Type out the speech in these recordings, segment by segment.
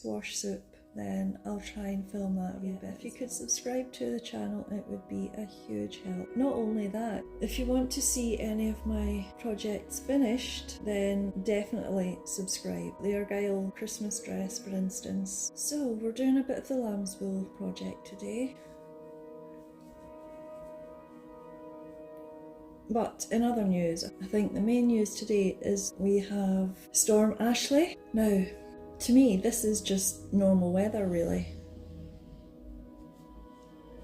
squash soup, then I'll try and film that a wee bit. If you could subscribe to the channel, it would be a huge help. Not only that, if you want to see any of my projects finished, then definitely subscribe. The Argyle Christmas dress, for instance. So we're doing a bit of the lamb's wool project today. But in other news, I think the main news today is we have Storm Ashley. Now, to me, this is just normal weather, really.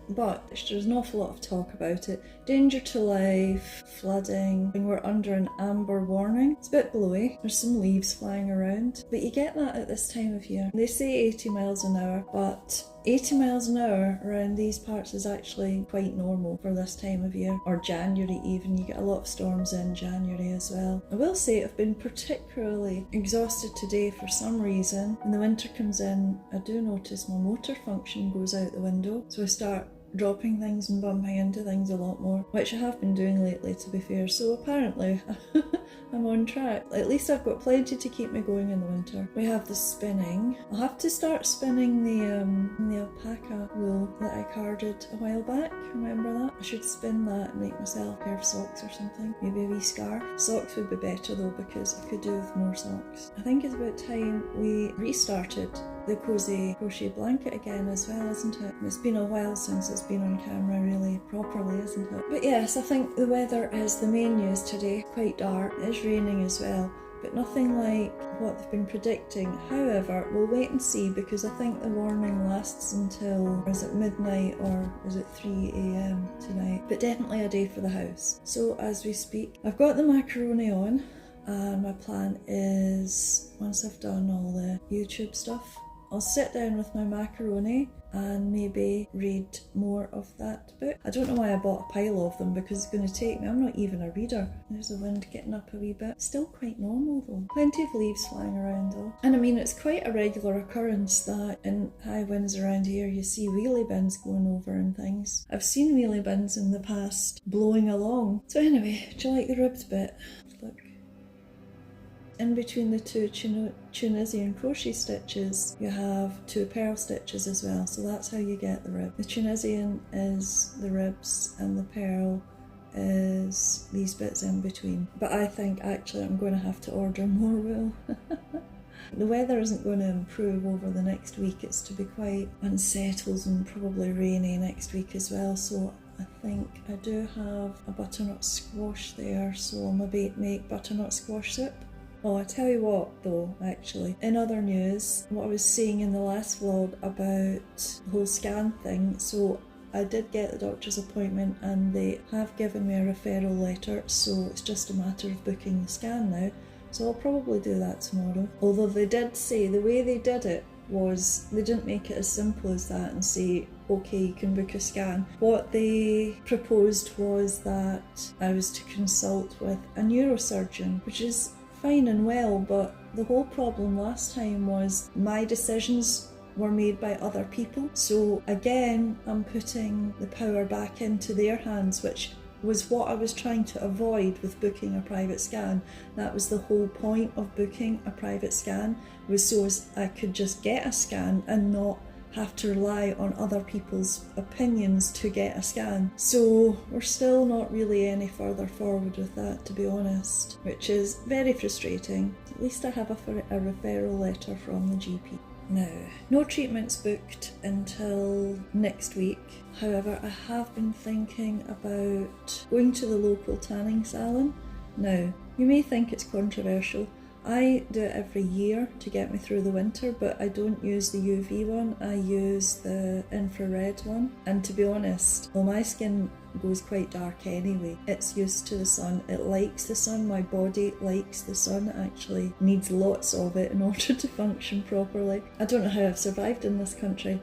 But there's an awful lot of talk about it. Danger to life, flooding, and we're under an amber warning. It's a bit blowy, there's some leaves flying around, but you get that at this time of year. They say 80 miles an hour, but 80 miles an hour around these parts is actually quite normal for this time of year, or January even. You get a lot of storms in January as well. I will say I've been particularly exhausted today for some reason. When the winter comes in, I do notice my motor function goes out the window, so I start dropping things and bumping into things a lot more, which I have been doing lately, to be fair, so apparently I'm on track. At least I've got plenty to keep me going in the winter. We have the spinning. I'll have to start spinning the alpaca wool that I carded a while back. Remember that? I should spin that and make myself a pair of socks or something. Maybe a wee scarf. Socks would be better though, because I could do with more socks. I think it's about time we restarted the Cosy crochet blanket again as well, isn't it? It's been a while since it's been on camera really properly, isn't it? But yes, I think the weather is the main news today. Quite dark. It is raining as well, but nothing like what they've been predicting. However, we'll wait and see, because I think the warning lasts until, is it midnight or is it 3 AM tonight? But definitely a day for the house. So as we speak, I've got the macaroni on, and my plan is, once I've done all the YouTube stuff, I'll sit down with my macaroni and maybe read more of that book. I don't know why I bought a pile of them, because it's going to take me, I'm not even a reader. There's the wind getting up a wee bit. Still quite normal though. Plenty of leaves flying around though. And I mean, it's quite a regular occurrence that in high winds around here you see wheelie bins going over and things. I've seen wheelie bins in the past blowing along. So anyway, do you like the ribbed bit? Look. In between the two Tunisian crochet stitches, you have 2 purl stitches as well, so that's how you get the rib. The Tunisian is the ribs and the purl is these bits in between. But I think actually I'm going to have to order more wool. The weather isn't going to improve over the next week. It's to be quite unsettled and probably rainy next week as well, so I think I do have a butternut squash there, so I'll maybe make butternut squash soup. Oh, I tell you what though, actually, in other news, what I was saying in the last vlog about the whole scan thing, so I did get the doctor's appointment and they have given me a referral letter, so it's just a matter of booking the scan now, so I'll probably do that tomorrow. Although they did say the way they did it was they didn't make it as simple as that and say, okay, you can book a scan. What they proposed was that I was to consult with a neurosurgeon, which is fine and well, but the whole problem last time was my decisions were made by other people. So again, I'm putting the power back into their hands, which was what I was trying to avoid with booking a private scan. That was the whole point of booking a private scan, was so as I could just get a scan and not have to rely on other people's opinions to get a scan. So we're still not really any further forward with that, to be honest, which is very frustrating. At least I have a referral letter from the GP. Now, no treatments booked until next week. However, I have been thinking about going to the local tanning salon. Now, you may think it's controversial. I do it every year to get me through the winter, but I don't use the UV one, I use the infrared one. And to be honest, well, my skin goes quite dark anyway. It's used to the sun, it likes the sun, my body likes the sun, it actually needs lots of it in order to function properly. I don't know how I've survived in this country.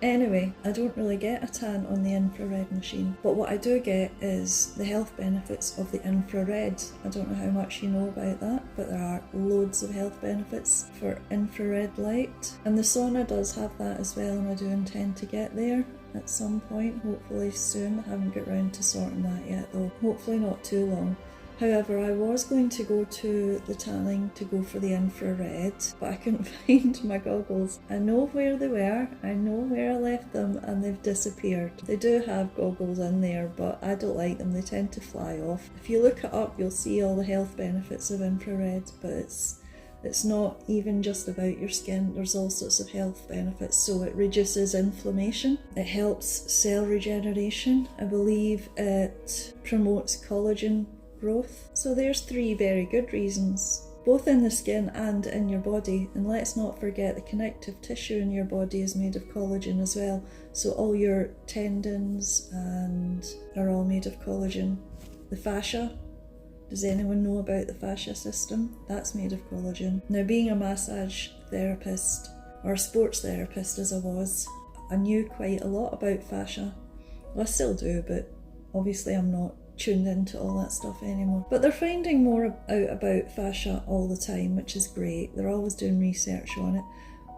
Anyway, I don't really get a tan on the infrared machine, but what I do get is the health benefits of the infrared. I don't know how much you know about that, but there are loads of health benefits for infrared light. And the sauna does have that as well, and I do intend to get there at some point, hopefully soon. I haven't got round to sorting that yet though, hopefully not too long. However, I was going to go to the tanning to go for the infrared, but I couldn't find my goggles. I know where they were, I know where I left them, and they've disappeared. They do have goggles in there, but I don't like them, they tend to fly off. If you look it up, you'll see all the health benefits of infrared, but it's not even just about your skin, there's all sorts of health benefits. So it reduces inflammation, it helps cell regeneration, I believe it promotes collagen growth. So there's 3 very good reasons, both in the skin and in your body. And let's not forget the connective tissue in your body is made of collagen as well. So all your tendons and are all made of collagen. The fascia, does anyone know about the fascia system? That's made of collagen. Now, being a massage therapist, or a sports therapist as I was, I knew quite a lot about fascia. Well, I still do, but obviously I'm not tuned into all that stuff anymore. But they're finding more out about fascia all the time, which is great. They're always doing research on it.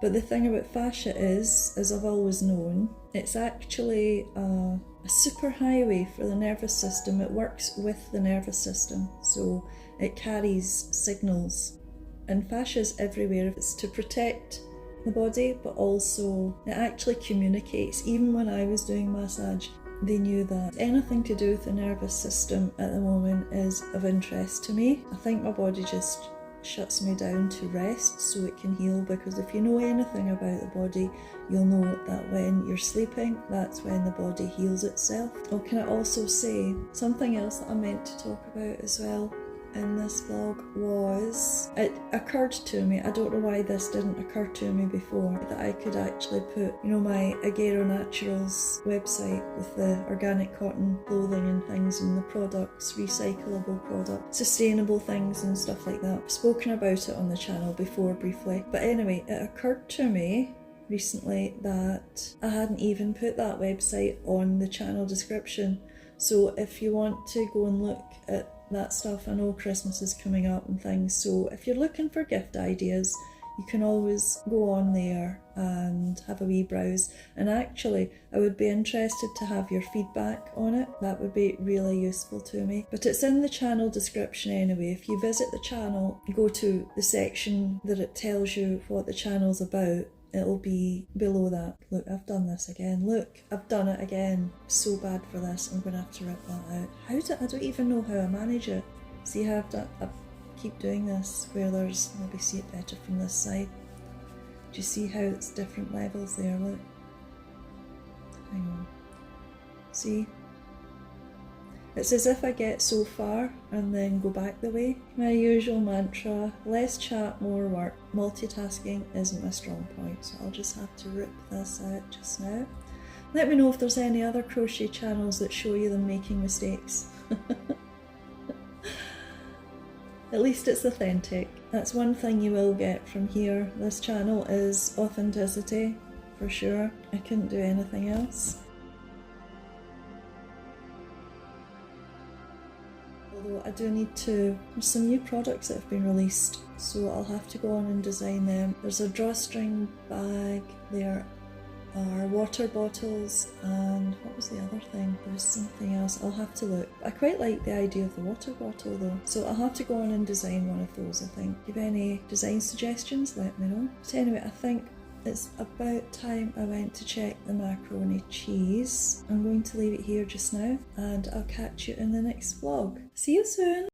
But the thing about fascia is, as I've always known, it's actually a superhighway for the nervous system. It works with the nervous system, so it carries signals. And fascia is everywhere. It's to protect the body, but also it actually communicates. Even when I was doing massage, they knew that anything to do with the nervous system at the moment is of interest to me. I think my body just shuts me down to rest so it can heal, because if you know anything about the body, you'll know that when you're sleeping, that's when the body heals itself. Oh, can I also say something else that I meant to talk about as well in this vlog was, it occurred to me, I don't know why this didn't occur to me before, that I could actually put, you know, my Agero Naturals website with the organic cotton clothing and things and the products, recyclable products, sustainable things and stuff like that. I've spoken about it on the channel before briefly, but anyway, it occurred to me recently that I hadn't even put that website on the channel description. So if you want to go and look at that stuff, I know Christmas is coming up and things, so if you're looking for gift ideas, you can always go on there and have a wee browse. And actually, I would be interested to have your feedback on it. That would be really useful to me. But it's in the channel description anyway. If you visit the channel, go to the section that it tells you what the channel's about, it'll be below that. Look, I've done this again. Look, I've done it again. So bad for this. I'm going to have to rip that out. I don't even know how I manage it. See how I keep doing this where there's, maybe see it better from this side. Do you see how it's different levels there? Look. Hang on. See? It's as if I get so far and then go back the way. My usual mantra, less chat, more work. Multitasking isn't my strong point, so I'll just have to rip this out just now. Let me know if there's any other crochet channels that show you them making mistakes. At least it's authentic. That's one thing you will get from here. This channel is authenticity, for sure. I couldn't do anything else. Although I do need to, there's some new products that have been released, so I'll have to go on and design them. There's a drawstring bag, there are water bottles, and what was the other thing? There's something else, I'll have to look. I quite like the idea of the water bottle though, so I'll have to go on and design one of those, I think. If you have any design suggestions, let me know. But anyway, I think it's about time I went to check the macaroni cheese. I'm going to leave it here just now, and I'll catch you in the next vlog. See you soon!